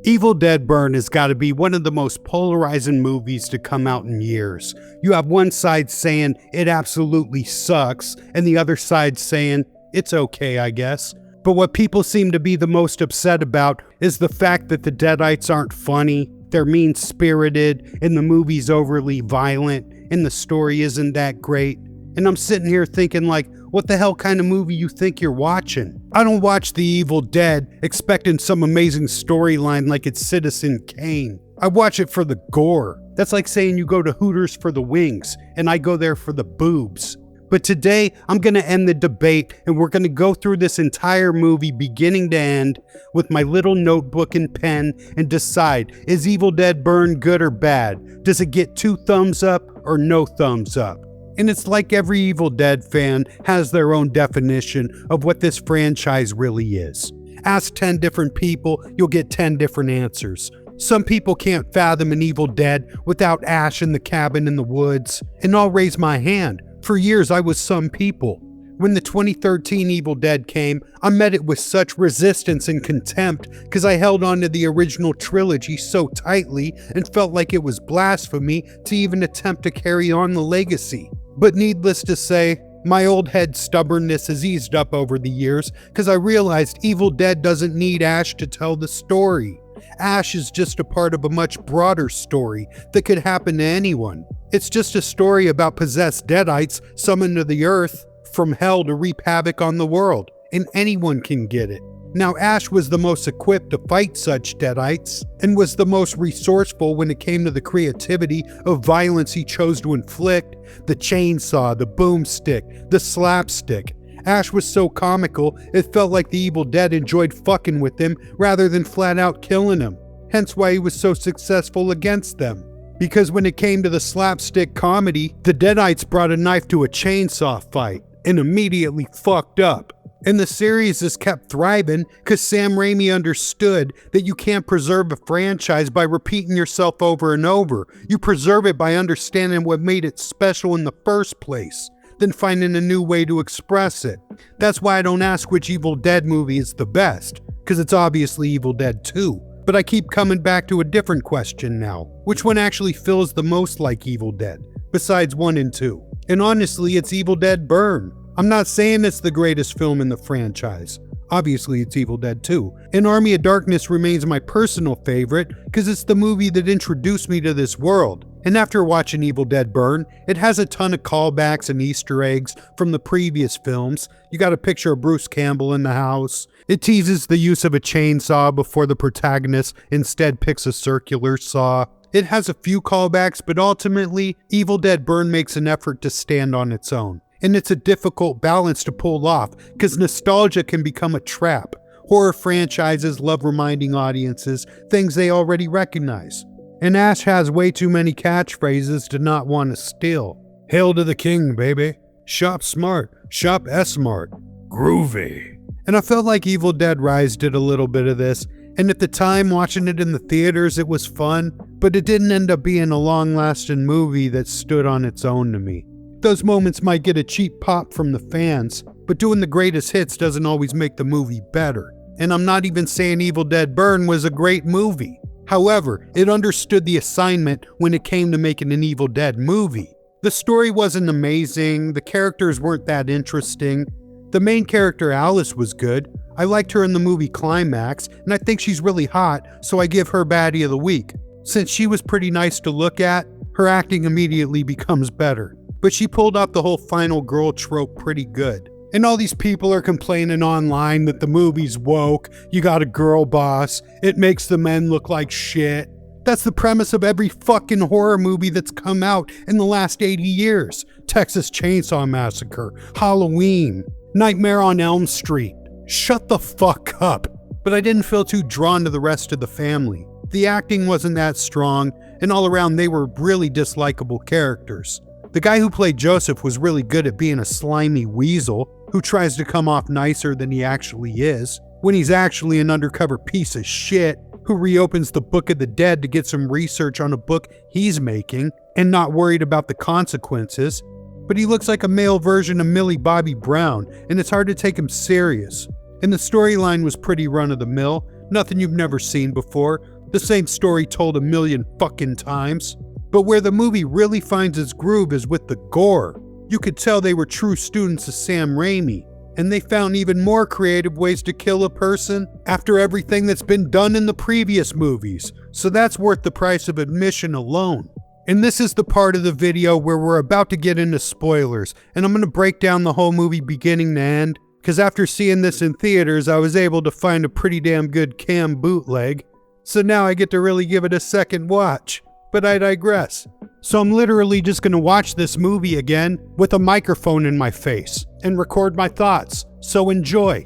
Evil Dead Burn has got to be one of the most polarizing movies to come out in years. You have one side saying it absolutely sucks, and the other side saying it's okay, I guess. But what people seem to be the most upset about is the fact that the Deadites aren't funny, they're mean-spirited, and the movie's overly violent, and the story isn't that great. And I'm sitting here thinking like, what the hell kind of movie you think you're watching? I don't watch The Evil Dead expecting some amazing storyline like it's Citizen Kane. I watch it for the gore. That's like saying you go to Hooters for the wings, and I go there for the boobs. But today, I'm gonna end the debate, and we're gonna go through this entire movie beginning to end with my little notebook and pen and decide, is Evil Dead Burn good or bad? Does it get 2 thumbs up or no thumbs up? And it's like every Evil Dead fan has their own definition of what this franchise really is. Ask 10 different people, you'll get 10 different answers. Some people can't fathom an Evil Dead without Ash in the cabin in the woods, and I'll raise my hand. For years I was some people. When the 2013 Evil Dead came, I met it with such resistance and contempt because I held on to the original trilogy so tightly and felt like it was blasphemy to even attempt to carry on the legacy. But needless to say, my old head stubbornness has eased up over the years because I realized Evil Dead doesn't need Ash to tell the story. Ash is just a part of a much broader story that could happen to anyone. It's just a story about possessed Deadites summoned to the earth from hell to reap havoc on the world, and anyone can get it. Now, Ash was the most equipped to fight such Deadites, and was the most resourceful when it came to the creativity of violence he chose to inflict. The chainsaw, the boomstick, the slapstick. Ash was so comical, it felt like the Evil Dead enjoyed fucking with him rather than flat out killing him. Hence why he was so successful against them. Because when it came to the slapstick comedy, the Deadites brought a knife to a chainsaw fight, and immediately fucked up. And the series has kept thriving because Sam Raimi understood that you can't preserve a franchise by repeating yourself over and over. You preserve it by understanding what made it special in the first place, then finding a new way to express it. That's why I don't ask which Evil Dead movie is the best, because it's obviously Evil Dead 2. But I keep coming back to a different question now. Which one actually feels the most like Evil Dead, besides 1 and 2? And honestly, it's Evil Dead Burn. I'm not saying it's the greatest film in the franchise. Obviously, it's Evil Dead 2. And Army of Darkness remains my personal favorite because it's the movie that introduced me to this world. And after watching Evil Dead Burn, it has a ton of callbacks and Easter eggs from the previous films. You got a picture of Bruce Campbell in the house. It teases the use of a chainsaw before the protagonist instead picks a circular saw. It has a few callbacks, but ultimately, Evil Dead Burn makes an effort to stand on its own. And it's a difficult balance to pull off because nostalgia can become a trap. Horror franchises love reminding audiences things they already recognize. And Ash has way too many catchphrases to not want to steal. Hail to the king, baby. Shop smart. Shop S-smart. Groovy. And I felt like Evil Dead Rise did a little bit of this. And at the time, watching it in the theaters, it was fun. But it didn't end up being a long-lasting movie that stood on its own to me. Those moments might get a cheap pop from the fans, but doing the greatest hits doesn't always make the movie better. And I'm not even saying Evil Dead Burn was a great movie. However, it understood the assignment when it came to making an Evil Dead movie. The story wasn't amazing, the characters weren't that interesting. The main character Alice was good. I liked her in the movie Climax, and I think she's really hot, so I give her Baddie of the Week. Since she was pretty nice to look at, her acting immediately becomes better. But she pulled off the whole final girl trope pretty good. And all these people are complaining online that the movie's woke, you got a girl boss, it makes the men look like shit. That's the premise of every fucking horror movie that's come out in the last 80 years. Texas Chainsaw Massacre, Halloween, Nightmare on Elm Street. Shut the fuck up. But I didn't feel too drawn to the rest of the family. The acting wasn't that strong, and all around they were really dislikable characters. The guy who played Joseph was really good at being a slimy weasel who tries to come off nicer than he actually is, when he's actually an undercover piece of shit who reopens the Book of the Dead to get some research on a book he's making and not worried about the consequences. But he looks like a male version of Millie Bobby Brown, and it's hard to take him serious. And the storyline was pretty run-of-the-mill, Nothing you've never seen before. The same story told a million fucking times. But where the movie really finds its groove is with the gore. You could tell they were true students of Sam Raimi, and they found even more creative ways to kill a person after everything that's been done in the previous movies, so that's worth the price of admission alone. And this is the part of the video where we're about to get into spoilers, and I'm going to break down the whole movie beginning to end, because after seeing this in theaters, I was able to find a pretty damn good cam bootleg, so now I get to really give it a second watch. But I digress. So I'm literally just going to watch this movie again with a microphone in my face and record my thoughts, so enjoy.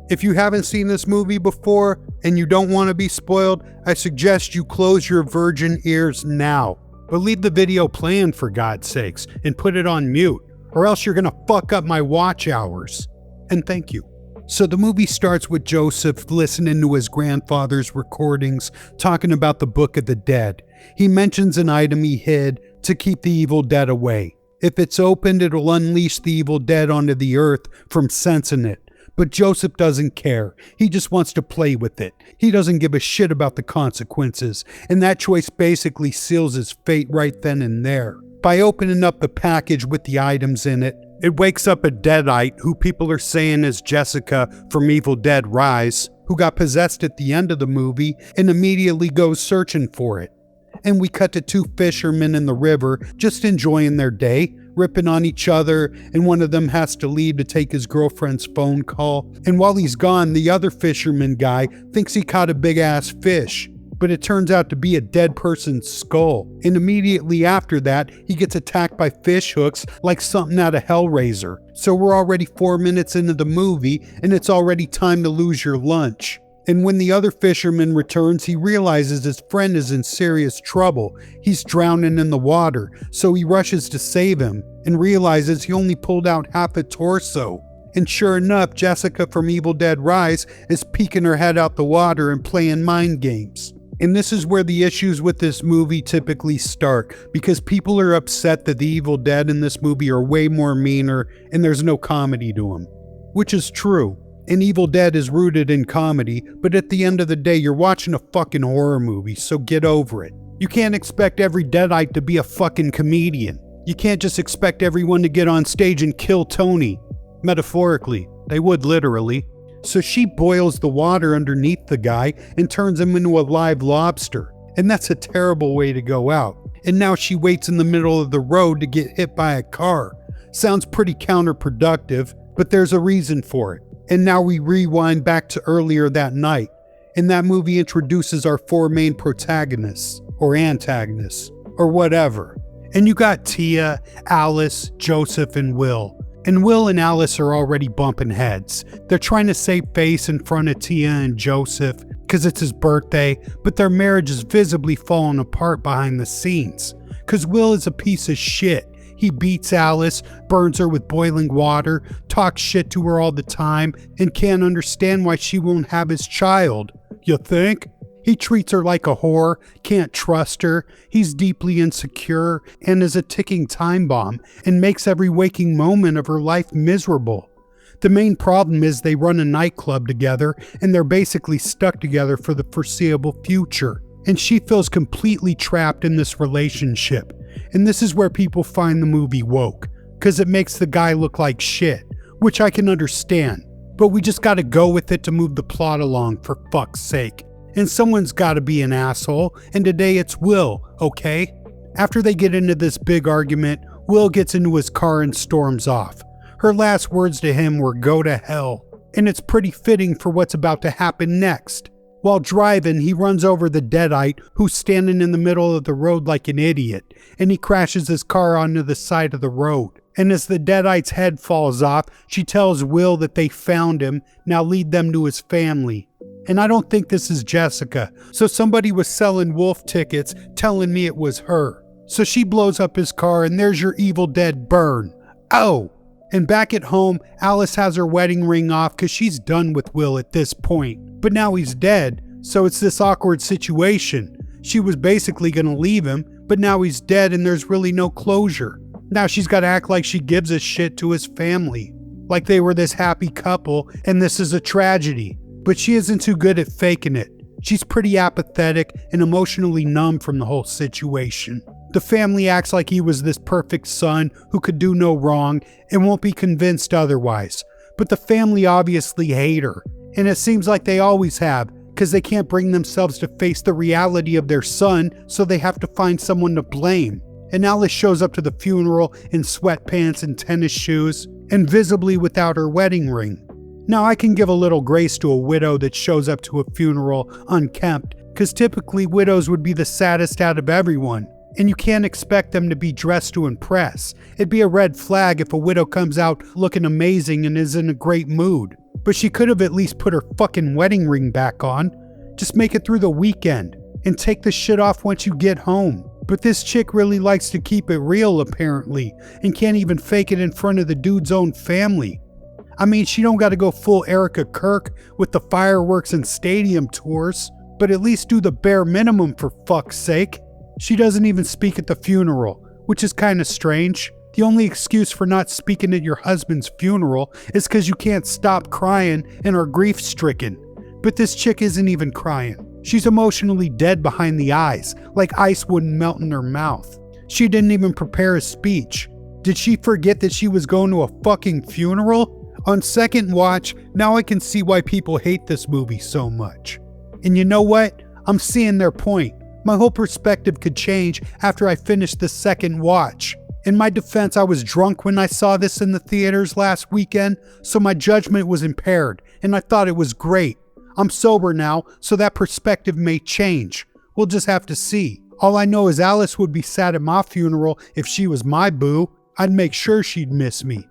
If you haven't seen this movie before and you don't want to be spoiled, I suggest you close your virgin ears now. But leave the video playing for God's sakes and put it on mute, or else you're going to fuck up my watch hours. And thank you. So the movie starts with Joseph listening to his grandfather's recordings talking about the Book of the Dead. He mentions an item he hid to keep the evil dead away. If it's opened, it'll unleash the evil dead onto the earth from sensing it. But Joseph doesn't care. He just wants to play with it. He doesn't give a shit about the consequences, and that choice basically seals his fate right then and there. By opening up the package with the items in it, it wakes up a Deadite, who people are saying is Jessica from Evil Dead Rise, who got possessed at the end of the movie and immediately goes searching for it. And we cut to two fishermen in the river just enjoying their day, ripping on each other, and one of them has to leave to take his girlfriend's phone call. And while he's gone, the other fisherman guy thinks he caught a big ass fish, but it turns out to be a dead person's skull. And immediately after that, he gets attacked by fish hooks like something out of Hellraiser. So we're already 4 minutes into the movie, and it's already time to lose your lunch. And when the other fisherman returns, he realizes his friend is in serious trouble. He's drowning in the water, so he rushes to save him and realizes he only pulled out half a torso. And sure enough, Jessica from Evil Dead Rise is peeking her head out the water and playing mind games. And this is where the issues with this movie typically start, because people are upset that the Evil Dead in this movie are way more meaner and there's no comedy to them. Which is true. And Evil Dead is rooted in comedy, but at the end of the day, you're watching a fucking horror movie, so get over it. You can't expect every Deadite to be a fucking comedian. You can't just expect everyone to get on stage and kill Tony. Metaphorically, they would literally. So she boils the water underneath the guy and turns him into a live lobster. And that's a terrible way to go out. And now she waits in the middle of the road to get hit by a car. Sounds pretty counterproductive, but there's a reason for it. And now we rewind back to earlier that night, and that movie introduces our four main protagonists, or antagonists, or whatever. And you got Tia, Alice, Joseph, and Will. And Will and Alice are already bumping heads. They're trying to save face in front of Tia and Joseph, because it's his birthday, but their marriage is visibly falling apart behind the scenes. Because Will is a piece of shit. He beats Alice, burns her with boiling water, talks shit to her all the time, and can't understand why she won't have his child. You think? He treats her like a whore, can't trust her, he's deeply insecure, and is a ticking time bomb, and makes every waking moment of her life miserable. The main problem is they run a nightclub together, and they're basically stuck together for the foreseeable future. And she feels completely trapped in this relationship. And this is where people find the movie woke, because it makes the guy look like shit, which I can understand. But we just gotta go with it to move the plot along, for fuck's sake. And someone's gotta be an asshole, and today it's Will, okay? After they get into this big argument, Will gets into his car and storms off. Her last words to him were "go to hell," and it's pretty fitting for what's about to happen next. While driving, he runs over the Deadite, who's standing in the middle of the road like an idiot, and he crashes his car onto the side of the road. And as the Deadite's head falls off, she tells Will that they found him, now lead them to his family. And I don't think this is Jessica, so somebody was selling wolf tickets telling me it was her. So she blows up his car, and there's your Evil Dead burn. Oh! And back at home, Alice has her wedding ring off because she's done with Will at this point. But now he's dead, so it's this awkward situation. She was basically going to leave him, but now he's dead and there's really no closure. Now she's got to act like she gives a shit to his family. Like they were this happy couple and this is a tragedy. but she isn't too good at faking it. She's pretty apathetic and emotionally numb from the whole situation. The family acts like he was this perfect son who could do no wrong and won't be convinced otherwise. But the family obviously hate her, and it seems like they always have, because they can't bring themselves to face the reality of their son, so they have to find someone to blame. And Alice shows up to the funeral in sweatpants and tennis shoes, and visibly without her wedding ring. Now I can give a little grace to a widow that shows up to a funeral unkempt, because typically widows would be the saddest out of everyone, and you can't expect them to be dressed to impress. It'd be a red flag if a widow comes out looking amazing and is in a great mood. But she could have at least put her fucking wedding ring back on. Just make it through the weekend, and take the shit off once you get home. But this chick really likes to keep it real apparently, and can't even fake it in front of the dude's own family. I mean, she don't gotta go full Erica Kirk with the fireworks and stadium tours, but at least do the bare minimum for fuck's sake. She doesn't even speak at the funeral, which is kinda strange. The only excuse for not speaking at your husband's funeral is because you can't stop crying and are grief-stricken. But this chick isn't even crying. She's emotionally dead behind the eyes, like ice wouldn't melt in her mouth. She didn't even prepare a speech. Did she forget that she was going to a fucking funeral? On second watch, now I can see why people hate this movie so much. And you know what? I'm seeing their point. My whole perspective could change after I finish the second watch. In my defense, I was drunk when I saw this in the theaters last weekend, so my judgment was impaired, and I thought it was great. I'm sober now, so that perspective may change. We'll just have to see. All I know is Alice would be sad at my funeral if she was my boo. I'd make sure she'd miss me.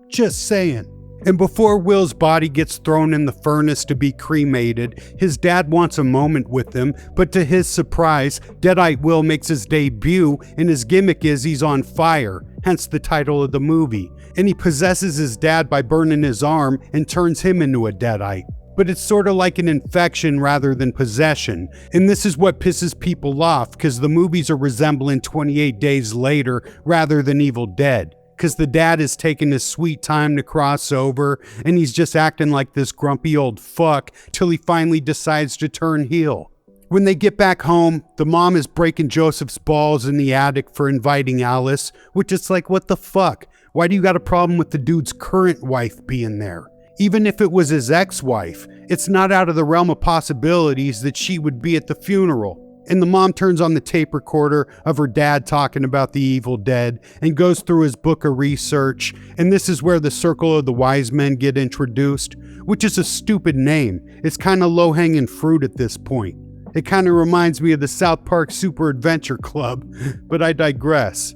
Just saying. And before Will's body gets thrown in the furnace to be cremated, his dad wants a moment with him, but to his surprise, Deadite Will makes his debut, and his gimmick is he's on fire, hence the title of the movie. And he possesses his dad by burning his arm and turns him into a Deadite. But it's sort of like an infection rather than possession. And this is what pisses people off, because the movies are resembling 28 Days Later rather than Evil Dead. Because the dad is taking his sweet time to cross over, and he's just acting like this grumpy old fuck till he finally decides to turn heel. When they get back home, the mom is breaking Joseph's balls in the attic for inviting Alice, which is like, what the fuck? Why do you got a problem with the dude's current wife being there? Even if it was his ex-wife, it's not out of the realm of possibilities that she would be at the funeral. And the mom turns on the tape recorder of her dad talking about the Evil Dead and goes through his book of research. And this is where the Circle of the Wise Men get introduced, which is a stupid name. It's kind of low-hanging fruit at this point. It kind of reminds me of the South Park Super Adventure Club, but I digress.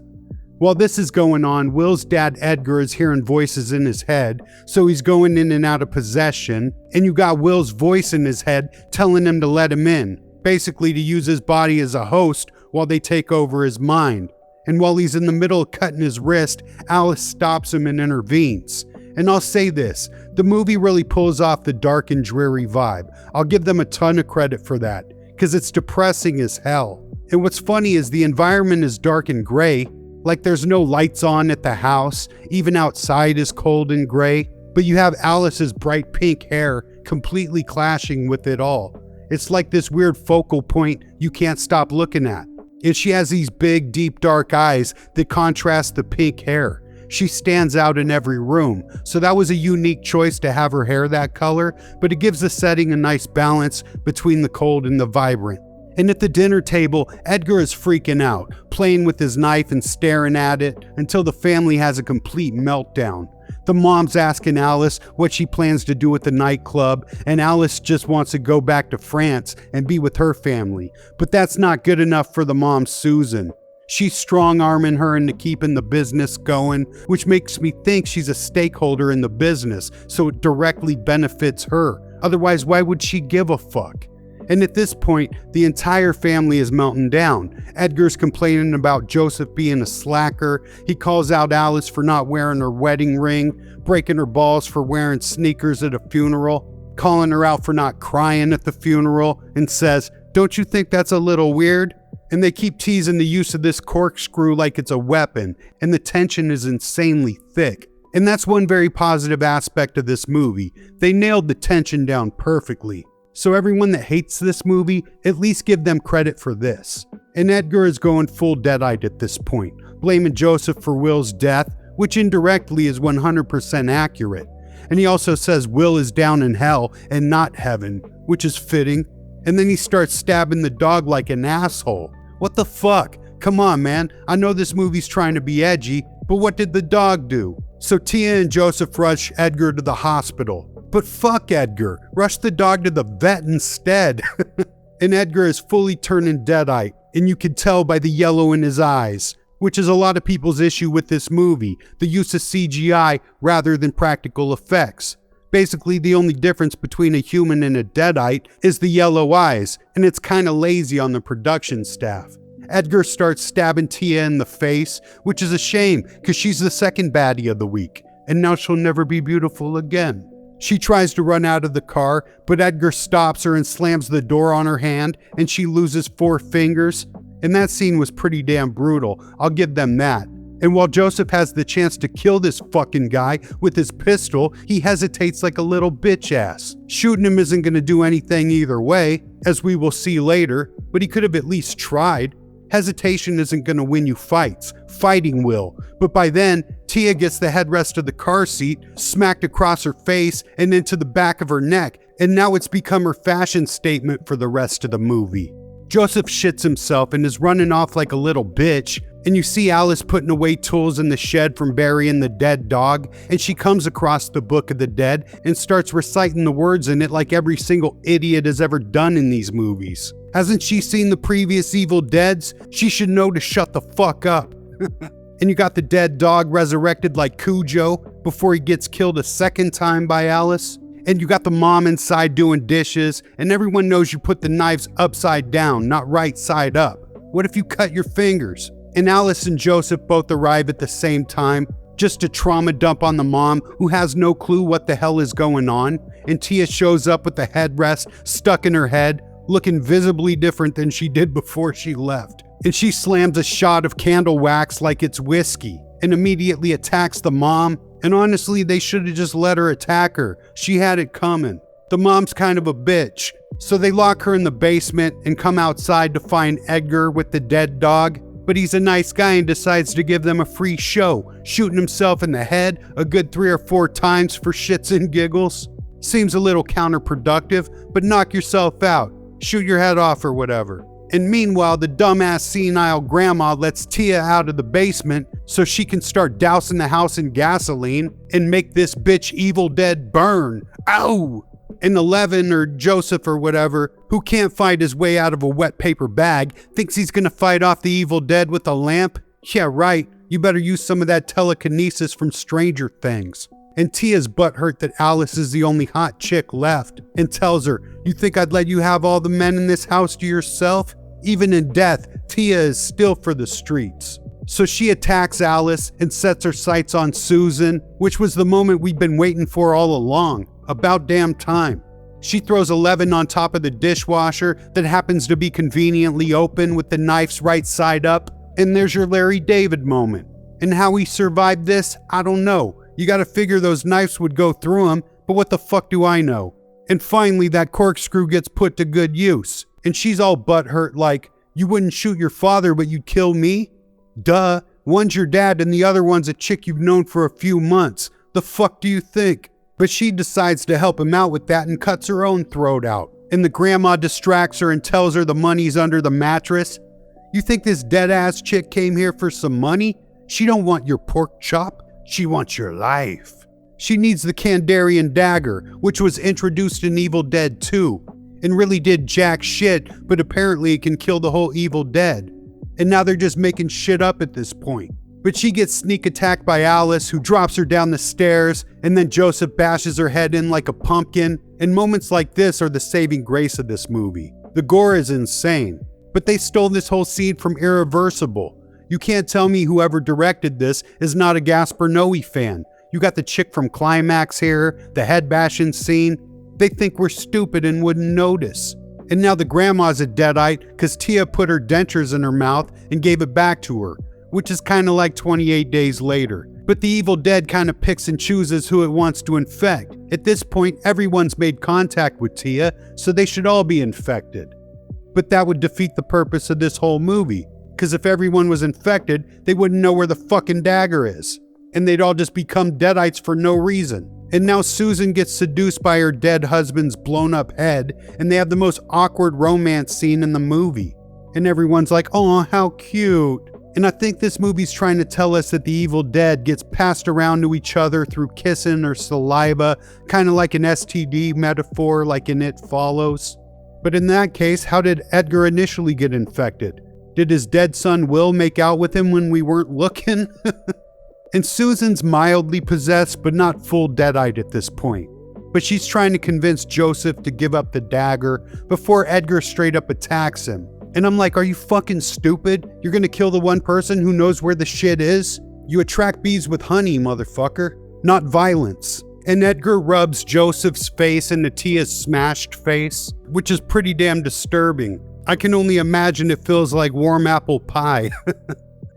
While this is going on, Will's dad Edgar is hearing voices in his head, so he's going in and out of possession, and you got Will's voice in his head telling him to let him in. Basically to use his body as a host while they take over his mind. And while he's in the middle of cutting his wrist, Alice stops him and intervenes. And I'll say this, the movie really pulls off the dark and dreary vibe. I'll give them a ton of credit for that, because it's depressing as hell. And what's funny is the environment is dark and gray, like there's no lights on at the house, even outside is cold and gray, but you have Alice's bright pink hair completely clashing with it all. It's like this weird focal point you can't stop looking at. And she has these big, deep, dark eyes that contrast the pink hair. She stands out in every room, so that was a unique choice to have her hair that color, but it gives the setting a nice balance between the cold and the vibrant. And at the dinner table, Edgar is freaking out, playing with his knife and staring at it until the family has a complete meltdown. The mom's asking Alice what she plans to do at the nightclub, and Alice just wants to go back to France and be with her family. But that's not good enough for the mom, Susan. She's strong-arming her into keeping the business going, which makes me think she's a stakeholder in the business, so it directly benefits her. Otherwise, why would she give a fuck? And at this point, the entire family is melting down. Edgar's complaining about Joseph being a slacker. He calls out Alice for not wearing her wedding ring, breaking her balls for wearing sneakers at a funeral, calling her out for not crying at the funeral, and says, "Don't you think that's a little weird?" And they keep teasing the use of this corkscrew like it's a weapon, and the tension is insanely thick. And that's one very positive aspect of this movie. They nailed the tension down perfectly. So everyone that hates this movie, at least give them credit for this. And Edgar is going full Deadite at this point, blaming Joseph for Will's death, which indirectly is 100% accurate. And he also says Will is down in hell and not heaven, which is fitting. And then he starts stabbing the dog like an asshole. What the fuck? Come on, man. I know this movie's trying to be edgy, but what did the dog do? So Tia and Joseph rush Edgar to the hospital. But fuck Edgar. Rush the dog to the vet instead. And Edgar is fully turning Deadite, and you can tell by the yellow in his eyes, which is a lot of people's issue with this movie, the use of CGI rather than practical effects. Basically, the only difference between a human and a Deadite is the yellow eyes, and it's kinda lazy on the production staff. Edgar starts stabbing Tia in the face, which is a shame, cause she's the second baddie of the week, and now she'll never be beautiful again. She tries to run out of the car, but Edgar stops her and slams the door on her hand, and she loses 4 fingers. And that scene was pretty damn brutal, I'll give them that. And while Joseph has the chance to kill this fucking guy with his pistol, he hesitates like a little bitch ass. Shooting him isn't gonna do anything either way, as we will see later, but he could have at least tried. Hesitation isn't gonna win you fights, fighting will. But by then, Tia gets the headrest of the car seat smacked across her face and into the back of her neck, and now it's become her fashion statement for the rest of the movie. Joseph shits himself and is running off like a little bitch, and you see Alice putting away tools in the shed from burying the dead dog, and she comes across the Book of the Dead and starts reciting the words in it like every single idiot has ever done in these movies. Hasn't she seen the previous Evil Deads? She should know to shut the fuck up. And you got the dead dog resurrected like Cujo before he gets killed a second time by Alice. And you got the mom inside doing dishes, and everyone knows you put the knives upside down, not right side up. What if you cut your fingers? And Alice and Joseph both arrive at the same time, just to trauma dump on the mom who has no clue what the hell is going on. And Tia shows up with the headrest stuck in her head, looking visibly different than she did before she left. And she slams a shot of candle wax like it's whiskey and immediately attacks the mom. And honestly, they should have just let her attack her. She had it coming. The mom's kind of a bitch. So they lock her in the basement and come outside to find Edgar with the dead dog. But he's a nice guy and decides to give them a free show, shooting himself in the head a good 3 or 4 times for shits and giggles. Seems a little counterproductive, but knock yourself out. Shoot your head off or whatever. And meanwhile, the dumbass senile grandma lets Tia out of the basement so she can start dousing the house in gasoline and make this bitch Evil Dead burn. Ow! And 11, or Joseph or whatever, who can't fight his way out of a wet paper bag, thinks he's gonna fight off the Evil Dead with a lamp? Yeah, right. You better use some of that telekinesis from Stranger Things. And Tia's butthurt that Alice is the only hot chick left and tells her, "You think I'd let you have all the men in this house to yourself?" Even in death, Tia is still for the streets. So she attacks Alice and sets her sights on Susan, which was the moment we'd been waiting for all along. About damn time. She throws 11 on top of the dishwasher that happens to be conveniently open with the knives right side up, and there's your Larry David moment. And how he survived this, I don't know. You gotta figure those knives would go through him, but what the fuck do I know? And finally, that corkscrew gets put to good use. And she's all butthurt like, "You wouldn't shoot your father, but you'd kill me?" Duh, one's your dad and the other one's a chick you've known for a few months. The fuck do you think? But she decides to help him out with that and cuts her own throat out. And the grandma distracts her and tells her the money's under the mattress. You think this dead-ass chick came here for some money? She don't want your pork chop. She wants your life. She needs the Kandarian dagger, which was introduced in Evil Dead 2, and really did jack shit, but apparently it can kill the whole Evil Dead. And now they're just making shit up at this point. But she gets sneak attacked by Alice, who drops her down the stairs, and then Joseph bashes her head in like a pumpkin. And moments like this are the saving grace of this movie. The gore is insane, but they stole this whole scene from Irreversible. You can't tell me whoever directed this is not a Gaspar Noé fan. You got the chick from Climax here, the head bashing scene. They think we're stupid and wouldn't notice. And now the grandma's a deadite because Tia put her dentures in her mouth and gave it back to her, which is kind of like 28 Days Later. But the Evil Dead kind of picks and chooses who it wants to infect. At this point, everyone's made contact with Tia, so they should all be infected. But that would defeat the purpose of this whole movie, because if everyone was infected, they wouldn't know where the fucking dagger is. And they'd all just become Deadites for no reason. And now Susan gets seduced by her dead husband's blown up head, and they have the most awkward romance scene in the movie. And everyone's like, "Oh, how cute." And I think this movie's trying to tell us that the Evil Dead gets passed around to each other through kissing or saliva, kind of like an STD metaphor like in It Follows. But in that case, how did Edgar initially get infected? Did his dead son Will make out with him when we weren't looking? And Susan's mildly possessed but not full Deadite at this point. But she's trying to convince Joseph to give up the dagger before Edgar straight up attacks him. And I'm like, are you fucking stupid? You're gonna kill the one person who knows where the shit is? You attract bees with honey, motherfucker, not violence. And Edgar rubs Joseph's face into Tia's smashed face, which is pretty damn disturbing. I can only imagine it feels like warm apple pie.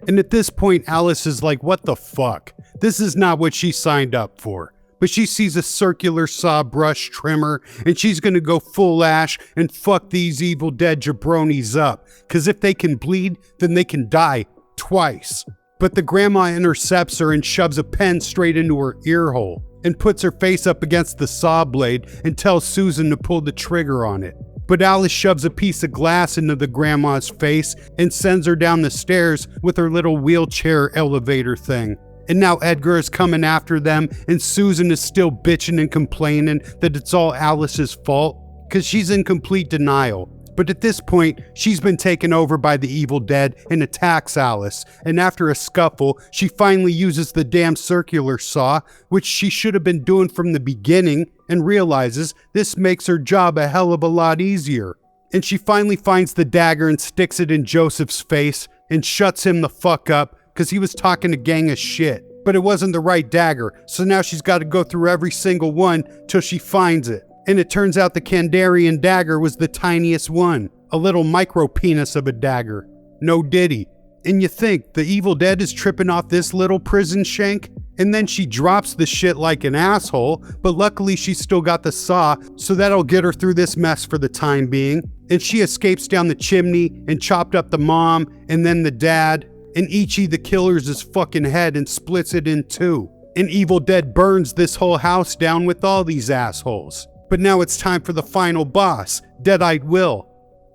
And at this point, Alice is like, what the fuck? This is not what she signed up for. But she sees a circular saw brush trimmer, and she's gonna go full Ash and fuck these Evil Dead jabronis up. Cause if they can bleed, then they can die twice. But the grandma intercepts her and shoves a pen straight into her ear hole, and puts her face up against the saw blade and tells Susan to pull the trigger on it. But Alice shoves a piece of glass into the grandma's face and sends her down the stairs with her little wheelchair elevator thing. And now Edgar is coming after them, and Susan is still bitching and complaining that it's all Alice's fault, because she's in complete denial. But at this point, she's been taken over by the Evil Dead and attacks Alice, and after a scuffle, she finally uses the damn circular saw, which she should have been doing from the beginning, and realizes this makes her job a hell of a lot easier. And she finally finds the dagger and sticks it in Joseph's face, and shuts him the fuck up, because he was talking a gang of shit. But it wasn't the right dagger, so now she's got to go through every single one till she finds it. And it turns out the Kandarian dagger was the tiniest one, a little micro penis of a dagger. No diddy. And you think the Evil Dead is tripping off this little prison shank? And then she drops the shit like an asshole, but luckily she's still got the saw, so that'll get her through this mess for the time being. And she escapes down the chimney and chopped up the mom and then the dad, and Ichi the killer's his fucking head and splits it in two. And Evil Dead burns this whole house down with all these assholes. But now it's time for the final boss, Deadite Will.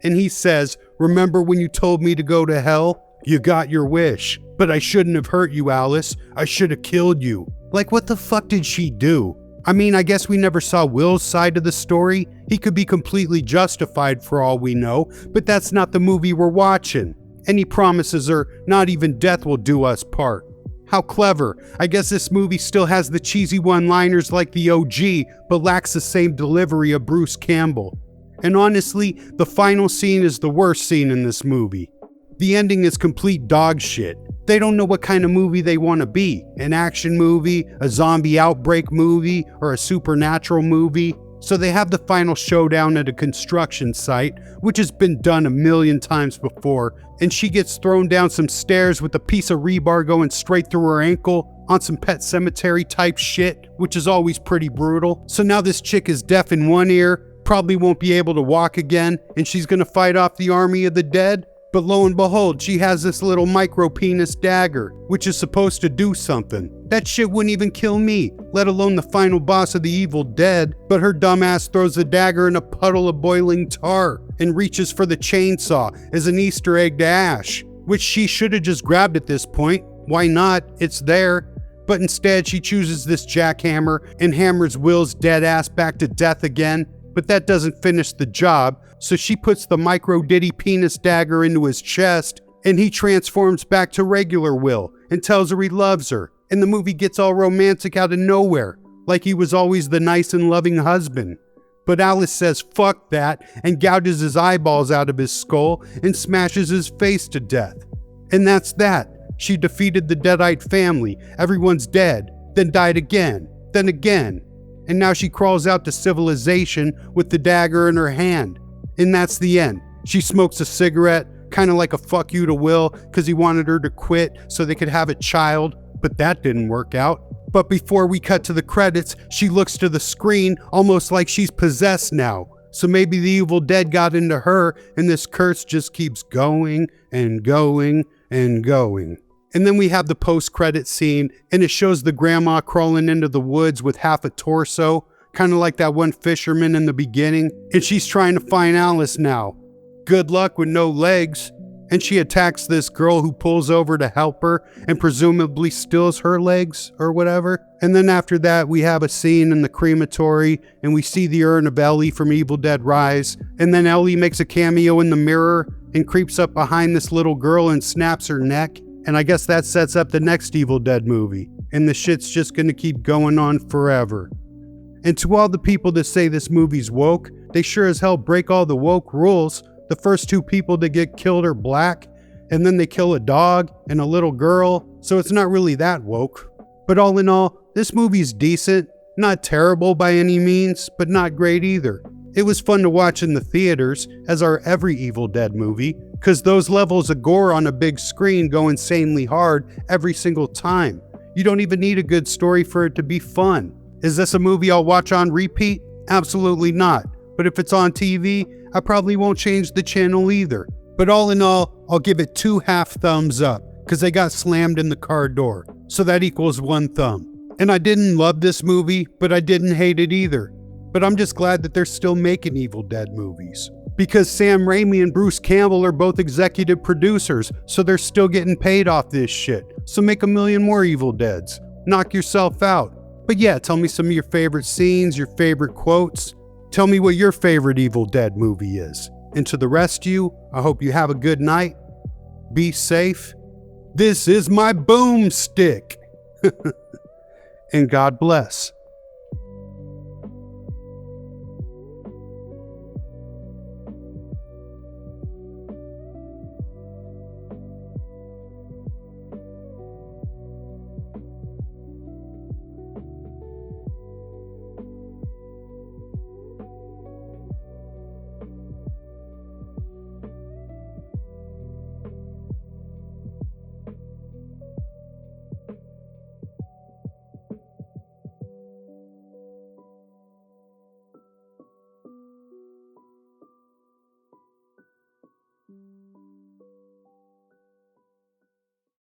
And he says, "Remember when you told me to go to hell? You got your wish. But I shouldn't have hurt you, Alice. I should have killed you." Like, what the fuck did she do? I mean, I guess we never saw Will's side of the story. He could be completely justified for all we know, but that's not the movie we're watching. And he promises her, not even death will do us part. How clever. I guess this movie still has the cheesy one-liners like the OG, but lacks the same delivery of Bruce Campbell. And honestly, the final scene is the worst scene in this movie. The ending is complete dog shit. They don't know what kind of movie they want to be. An action movie, a zombie outbreak movie, or a supernatural movie. So they have the final showdown at a construction site, which has been done a million times before, and she gets thrown down some stairs with a piece of rebar going straight through her ankle on some Pet Cemetery type shit, which is always pretty brutal. So now this chick is deaf in one ear, probably won't be able to walk again, and she's gonna fight off the army of the dead. But lo and behold, she has this little micro penis dagger, which is supposed to do something. That shit wouldn't even kill me, let alone the final boss of the Evil Dead. But her dumbass throws the dagger in a puddle of boiling tar and reaches for the chainsaw as an Easter egg to Ash, which she should have just grabbed at this point. Why not? It's there. But instead, she chooses this jackhammer and hammers Will's dead ass back to death again. But that doesn't finish the job, so she puts the micro ditty penis dagger into his chest, and he transforms back to regular Will and tells her he loves her, and the movie gets all romantic out of nowhere, like he was always the nice and loving husband. But Alice says fuck that and gouges his eyeballs out of his skull and smashes his face to death. And that's that. She defeated the Deadite family, everyone's dead, then died again, then again. And now she crawls out to civilization with the dagger in her hand. And that's the end. She smokes a cigarette, kind of like a fuck you to Will, because he wanted her to quit so they could have a child. but that didn't work out. But before we cut to the credits, she looks to the screen almost like she's possessed now. So maybe the Evil Dead got into her and this curse just keeps going and going and going. And then we have the post-credit scene and it shows the grandma crawling into the woods with half a torso, kind of like that one fisherman in the beginning. And she's trying to find Alice now. Good luck with no legs. And she attacks this girl who pulls over to help her and presumably steals her legs or whatever. And then after that, we have a scene in the crematory and we see the urn of Ellie from Evil Dead Rise. And then Ellie makes a cameo in the mirror and creeps up behind this little girl and snaps her neck. And I guess that sets up the next Evil Dead movie. And the shit's just gonna keep going on forever. And to all the people that say this movie's woke, they sure as hell break all the woke rules. The first two people that get killed are black, and then they kill a dog and a little girl, so it's not really that woke. But all in all, this movie's decent, not terrible by any means, but not great either. It was fun to watch in the theaters, as are every Evil Dead movie, cause those levels of gore on a big screen go insanely hard every single time. You don't even need a good story for it to be fun. Is this a movie I'll watch on repeat? Absolutely not. But if it's on TV, I probably won't change the channel either. But all in all, I'll give it 2 half thumbs up, cause they got slammed in the car door. So that equals 1 thumb. And I didn't love this movie, but I didn't hate it either. But I'm just glad that they're still making Evil Dead movies. Because Sam Raimi and Bruce Campbell are both executive producers, so they're still getting paid off this shit. So make a million more Evil Deads. Knock yourself out. But yeah, tell me some of your favorite scenes, your favorite quotes. Tell me what your favorite Evil Dead movie is. And to the rest of you, I hope you have a good night. Be safe. This is my boomstick. And God bless.